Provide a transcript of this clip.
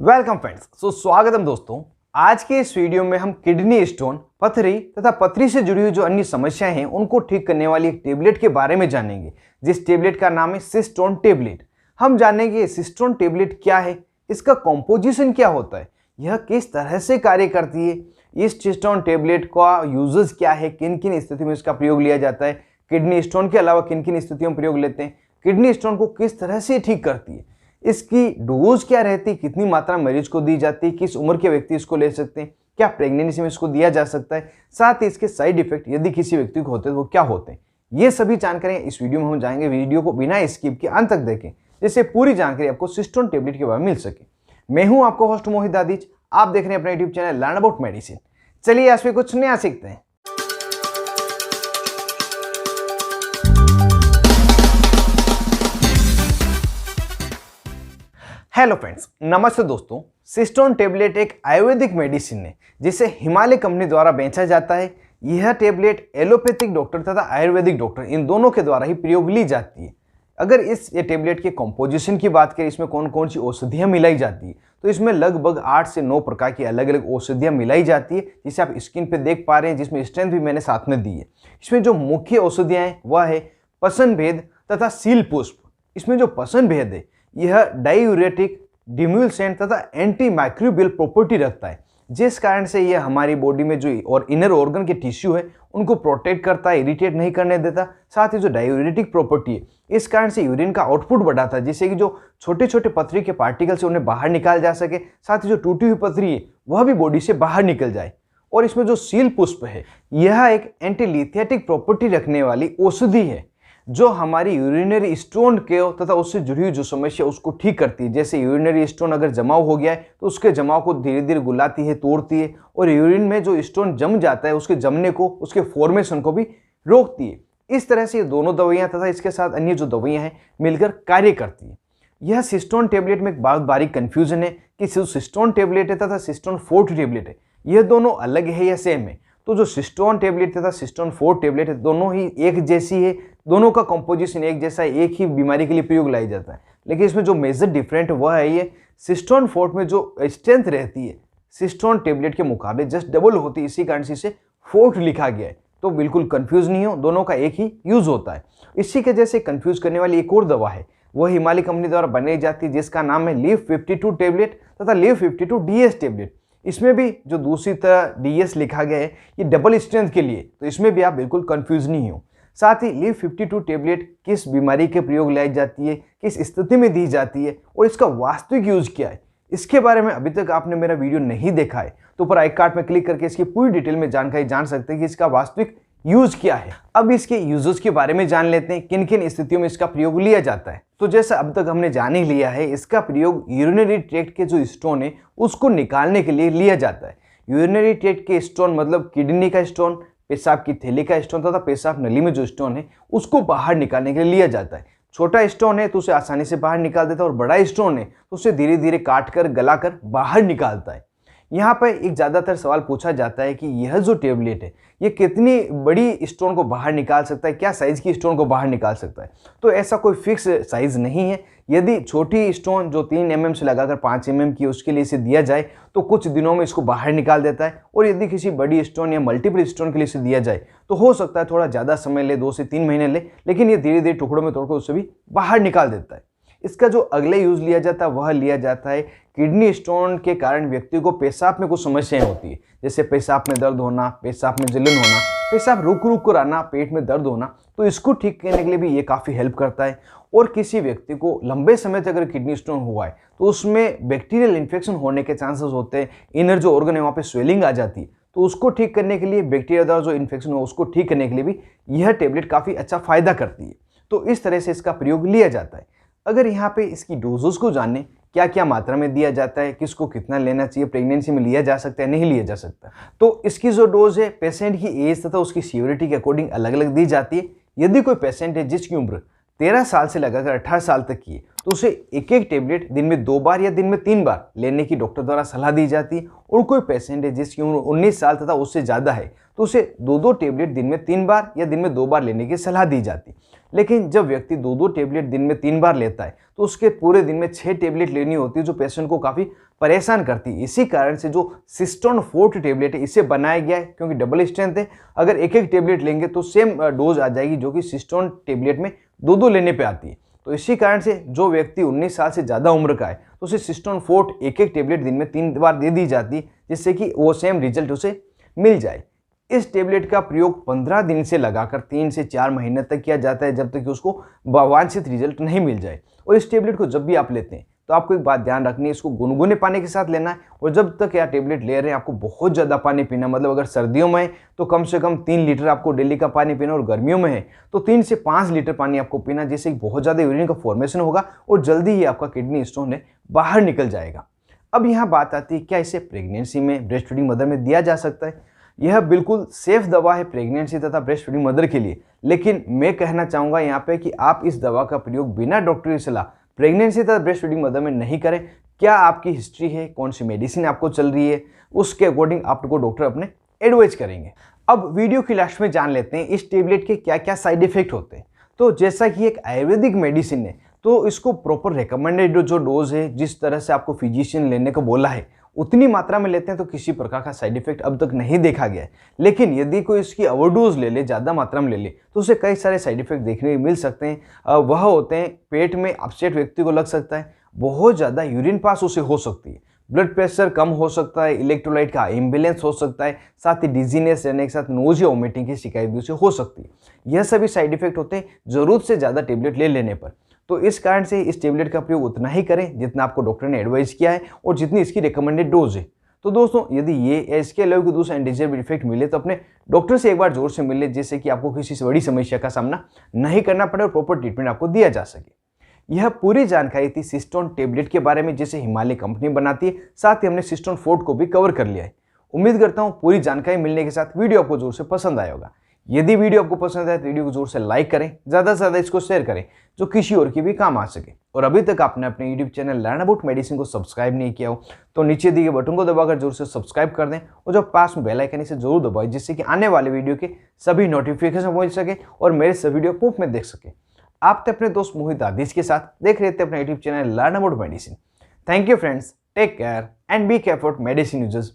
Welcome friends. स्वागतम दोस्तों। आज के इस वीडियो में हम किडनी स्टोन, पथरी तथा पथरी से जुड़ी हुई जो अन्य समस्याएं हैं उनको ठीक करने वाली एक टेबलेट के बारे में जानेंगे, जिस टेबलेट का नाम है सिस्टोन टेबलेट। हम जानेंगे सिस्टोन टेबलेट क्या है, इसका कॉम्पोजिशन क्या होता है, यह किस तरह से कार्य करती है, इस सिस्टोन टेबलेट का यूजेस क्या है, किन किन स्थितियों में इसका प्रयोग लिया जाता है, किडनी स्टोन के अलावा किन किन स्थितियों में प्रयोग लेते हैं, किडनी स्टोन को किस तरह से ठीक करती है, इसकी डोज क्या रहती है, कितनी मात्रा में मरीज को दी जाती है, किस उम्र के व्यक्ति इसको ले सकते हैं, क्या प्रेगनेंसी में इसको दिया जा सकता है, साथ ही इसके साइड इफेक्ट यदि किसी व्यक्ति को होते हैं तो वो क्या होते हैं, ये सभी जानकारी इस वीडियो में हम जाएंगे। वीडियो को बिना स्किप के अंत तक देखें जिससे पूरी जानकारी आपको सिस्टोन टेबलेट के बारे में मिल सके। मैं हूं आपको होस्ट मोहित आदिज, आप देख रहे हैं अपना YouTube channel learn about medicine. चलिए आज पे कुछ नया सीखते हैं। हेलो फ्रेंड्स, नमस्ते दोस्तों। सिस्टोन टेबलेट एक आयुर्वेदिक मेडिसिन है जिसे हिमालय कंपनी द्वारा बेचा जाता है। यह टेबलेट एलोपैथिक डॉक्टर तथा आयुर्वेदिक डॉक्टर इन दोनों के द्वारा ही प्रयोग ली जाती है। अगर ये टेबलेट के कॉम्पोजिशन की बात करें, इसमें कौन कौन सी औषधियाँ मिलाई जाती है, तो इसमें लगभग 8 से 9 प्रकार की अलग अलग औषधियाँ मिलाई जाती है, जिसे आप स्क्रीन पे देख पा रहे हैं, जिसमें स्ट्रेंथ भी मैंने साथ में दी है। इसमें जो मुख्य औषधियाँ हैं वह है पसन भेद तथा सील पुष्प। इसमें जो पसन भेद है यह डायूरेटिक, डिम्यूल्सेंट तथा एंटी माइक्रोबियल प्रॉपर्टी रखता है, जिस कारण से यह हमारी बॉडी में जो और इनर ऑर्गन के टिश्यू है उनको प्रोटेक्ट करता है, इरिटेट नहीं करने देता। साथ ही जो डायूरेटिक प्रॉपर्टी है इस कारण से यूरिन का आउटपुट बढ़ाता है, जिससे कि जो छोटे छोटे पथरी के पार्टिकल से उन्हें बाहर निकाल जा सके। साथ ही जो टूटी हुई पथरी है वह भी बॉडी से बाहर निकल जाए। और इसमें जो सील पुष्प है यह एक एंटीलिथेटिक प्रॉपर्टी रखने वाली औषधि है जो हमारी यूरिनरी स्टोन के तथा उससे जुड़ी हुई जो समस्या उसको ठीक करती है। जैसे यूरिनरी स्टोन अगर जमाव हो गया है तो उसके जमाव को धीरे धीरे गुलाती है, तोड़ती है, और यूरिन में जो स्टोन जम जाता है उसके जमने को, उसके फॉर्मेशन को भी रोकती है। इस तरह से ये दोनों दवाइयाँ तथा इसके साथ अन्य जो दवाइयाँ हैं मिलकर कार्य करती है। यह सिस्टोन टेबलेट में एक बहुत बारीक कन्फ्यूजन है कि सिस्टोन टेबलेट है तथा सिस्टोन फोर्ट टेबलेट है, यह दोनों अलग है या सेम है। तो जो सिस्टोन टेबलेट तथा सिस्टोन फोर्ट टेबलेट है दोनों ही एक जैसी है, दोनों का कंपोजिशन एक जैसा है, एक ही बीमारी के लिए प्रयोग लाई जाता है। लेकिन इसमें जो मेजर डिफरेंट वह है ये सिस्टोन फोर्ट में जो स्ट्रेंथ रहती है सिस्टोन टेबलेट के मुकाबले जस्ट डबल होती है, इसी कारण से इसे फोर्ट लिखा गया है। तो बिल्कुल कंफ्यूज नहीं हो, दोनों का एक ही यूज होता है। इसी के जैसे कंफ्यूज करने वाली एक और दवा है, वह हिमालय कंपनी द्वारा बनाई जाती है, जिसका नाम है लीव 52 टेबलेट तथा लीव 52 डीएस टेबलेट। इसमें भी जो दूसरी तरह डीएस लिखा गया है ये डबल स्ट्रेंथ के लिए, तो इसमें भी आप बिल्कुल कंफ्यूज नहीं हो। साथ ही लीव 52 टेबलेट किस बीमारी के प्रयोग लाई जाती है, किस स्थिति में दी जाती है और इसका वास्तविक यूज क्या है, इसके बारे में अभी तक आपने मेरा वीडियो नहीं देखा है तो ऊपर आई कार्ड में क्लिक करके इसकी पूरी डिटेल में जानकारी जान सकते हैं कि इसका वास्तविक यूज क्या है। अब इसके यूजेस के बारे में जान लेते हैं, किन किन स्थितियों में इसका प्रयोग लिया जाता है। तो जैसा अब तक हमने जान ही लिया है, इसका प्रयोग यूरिनरी ट्रैक्ट के जो स्टोन है उसको निकालने के लिए लिया जाता है। यूरिनरी ट्रैक्ट के स्टोन मतलब किडनी का स्टोन, पेशाब की थैली का स्टोन तथा पेशाब नली में जो स्टोन है उसको बाहर निकालने के लिए लिया जाता है। छोटा स्टोन है तो उसे आसानी से बाहर निकाल देता है, और बड़ा स्टोन है तो उसे धीरे धीरे काट कर गला कर बाहर निकालता है। यहाँ पर एक ज़्यादातर सवाल पूछा जाता है कि यह जो टेबलेट है ये कितनी बड़ी स्टोन को बाहर निकाल सकता है, क्या साइज़ की स्टोन को बाहर निकाल सकता है। तो ऐसा कोई फिक्स साइज़ नहीं है। यदि छोटी स्टोन जो 3 mm से लगाकर 5 mm की उसके लिए इसे दिया जाए तो कुछ दिनों में इसको बाहर निकाल देता है, और यदि किसी बड़ी स्टोन या मल्टीपल स्टोन के लिए इसे दिया जाए तो हो सकता है थोड़ा ज़्यादा समय ले, 2 से 3 महीने ले, लेकिन ये धीरे धीरे टुकड़ों में तोड़कर उससे भी बाहर निकाल देता है। इसका जो अगले यूज लिया जाता है वह लिया जाता है किडनी स्टोन के कारण व्यक्ति को पेशाब में कुछ समस्याएं होती है, जैसे पेशाब में दर्द होना, पेशाब में जलन होना, पेशाब रुक रुक कर आना, पेट में दर्द होना। तो इसको ठीक करने के लिए भी ये काफ़ी हेल्प करता है। और किसी व्यक्ति को लंबे समय तक अगर किडनी स्टोन हुआ है तो उसमें बैक्टीरियल इन्फेक्शन होने के चांसेस होते हैं, इनर जो ऑर्गन है वहाँ पे स्वेलिंग आ जाती है, तो उसको ठीक करने के लिए, बैक्टीरिया द्वारा जो इन्फेक्शन हो उसको ठीक करने के लिए भी यह टेबलेट काफ़ी अच्छा फायदा करती है। तो इस तरह से इसका प्रयोग लिया जाता है। अगर यहाँ पे इसकी डोजेस को जाने, क्या क्या मात्रा में दिया जाता है, किसको कितना लेना चाहिए, प्रेगनेंसी में लिया जा सकता है नहीं लिया जा सकता, तो इसकी जो डोज है पेशेंट की एज तथा उसकी सीवियरिटी के अकॉर्डिंग अलग अलग दी जाती है। यदि कोई पेशेंट है जिसकी उम्र 13 साल से लगाकर 18 साल तक की है तो उसे एक एक टेबलेट दिन में 2 बार या दिन में 3 बार लेने की डॉक्टर द्वारा सलाह दी जाती है। और कोई पेशेंट है जिसकी उम्र 19 साल तथा उससे ज़्यादा है तो उसे 2-2 टेबलेट दिन में 3 बार या दिन में 2 बार लेने की सलाह दी जाती है। लेकिन जब व्यक्ति 2-2 टेबलेट दिन में 3 बार लेता है तो उसके पूरे दिन में 6 टेबलेट लेनी होती है, जो पेशेंट को काफ़ी परेशान करती है। इसी कारण से जो सिस्टोन फोर्ट टेबलेट है इसे बनाया गया है, क्योंकि डबल स्ट्रेंथ है। अगर एक एक टेबलेट लेंगे तो सेम डोज आ जाएगी जो कि सिस्टोन टेबलेट में 2-2 लेने पे आती है। तो इसी कारण से जो व्यक्ति 19 साल से ज़्यादा उम्र का है तो उसे सिस्टोन फोर्ट एक टेबलेट दिन में 3 बार दे दी जाती है, जिससे कि वो सेम रिजल्ट उसे मिल जाए। इस टेबलेट का प्रयोग 15 दिन से लगाकर 3 से 4 महीने तक किया जाता है, जब तक कि उसको वांछित रिजल्ट नहीं मिल जाए। और इस टेबलेट को जब भी आप लेते हैं तो आपको एक बात ध्यान रखनी है, इसको गुनगुने पानी के साथ लेना है। और जब तक यह टेबलेट ले रहे हैं आपको बहुत ज़्यादा पानी पीना, मतलब अगर सर्दियों में है तो कम से कम 3 लीटर आपको डेली का पानी पीना, और गर्मियों में है तो 3 से 5 लीटर पानी आपको पीना, जिससे बहुत ज़्यादा यूरिन का फॉर्मेशन होगा और जल्दी ही आपका किडनी स्टोन है बाहर निकल जाएगा। अब यहाँ बात आती है, क्या इसे प्रेगनेंसी में, ब्रेस्ट फीडिंग मदर में दिया जा सकता है? यह बिल्कुल सेफ दवा है प्रेगनेंसी तथा ब्रेस्ट फीडिंग मदर के लिए, लेकिन मैं कहना चाहूँगा यहाँ पे कि आप इस दवा का प्रयोग बिना डॉक्टरी सलाह प्रेगनेंसी तथा ब्रेस्ट फीडिंग मदर में नहीं करें। क्या आपकी हिस्ट्री है, कौन सी मेडिसिन आपको चल रही है, उसके अकॉर्डिंग आपको डॉक्टर अपने एडवाइस करेंगे। अब वीडियो की लास्ट में जान लेते हैं इस टेबलेट के क्या क्या साइड इफेक्ट होते हैं। तो जैसा कि एक आयुर्वेदिक मेडिसिन है तो इसको प्रॉपर रिकमेंडेड जो डोज है, जिस तरह से आपको फिजिशियन लेने को बोला है उतनी मात्रा में लेते हैं तो किसी प्रकार का साइड इफेक्ट अब तक नहीं देखा गया है। लेकिन यदि कोई इसकी ओवरडोज ले ले, ज़्यादा मात्रा में ले ले, तो उसे कई सारे साइड इफेक्ट देखने को मिल सकते हैं। वह होते हैं, पेट में अपसेट व्यक्ति को लग सकता है, बहुत ज़्यादा यूरिन पास उसे हो सकती है, ब्लड प्रेशर कम हो सकता है, इलेक्ट्रोलाइट का इम्बैलेंस हो सकता है, साथ ही डिजीनेस रहने के साथ नोजिया वोमिटिंग की शिकायत भी उसे हो सकती है। यह सभी साइड इफेक्ट होते हैं जरूरत से ज़्यादा टेबलेट ले लेने पर। तो इस कारण से इस टेबलेट का प्रयोग उतना ही करें जितना आपको डॉक्टर ने एडवाइस किया है और जितनी इसकी रिकमेंडेड डोज है। तो दोस्तों, यदि ये या इसके अलावा कोई दूसरा अनडिजायरेबल इफेक्ट मिले तो अपने डॉक्टर से एक बार जोर से मिले, जिससे कि आपको किसी बड़ी समस्या का सामना नहीं करना पड़े और प्रॉपर ट्रीटमेंट आपको दिया जा सके। यह पूरी जानकारी थी सिस्टोन टेबलेट के बारे में, जिसे हिमालय कंपनी बनाती है। साथ ही हमने सिस्टोन फोर्ट को भी कवर कर लिया है। उम्मीद करता हूँ पूरी जानकारी मिलने के साथ वीडियो आपको जोर से पसंद आया होगा। यदि वीडियो आपको पसंद आए तो वीडियो को जोर से लाइक करें, ज़्यादा से ज़्यादा इसको शेयर करें जो किसी और की भी काम आ सके। और अभी तक आपने अपने YouTube channel learn about medicine को सब्सक्राइब नहीं किया हो तो नीचे दिए गए बटन को दबाकर जोर से सब्सक्राइब कर दें और जो पास में बेल आइकन इसे जरूर दबाएं, जिससे कि आने वाले वीडियो के सभी नोटिफिकेशन पहुंच सके और मेरे सभी वीडियो मुफ्त में देख सके। आप थे अपने दोस्त मोहित आदिश के साथ, देख रहे थे अपना YouTube channel learn about medicine. Thank you friends, take care and be care for medicine users.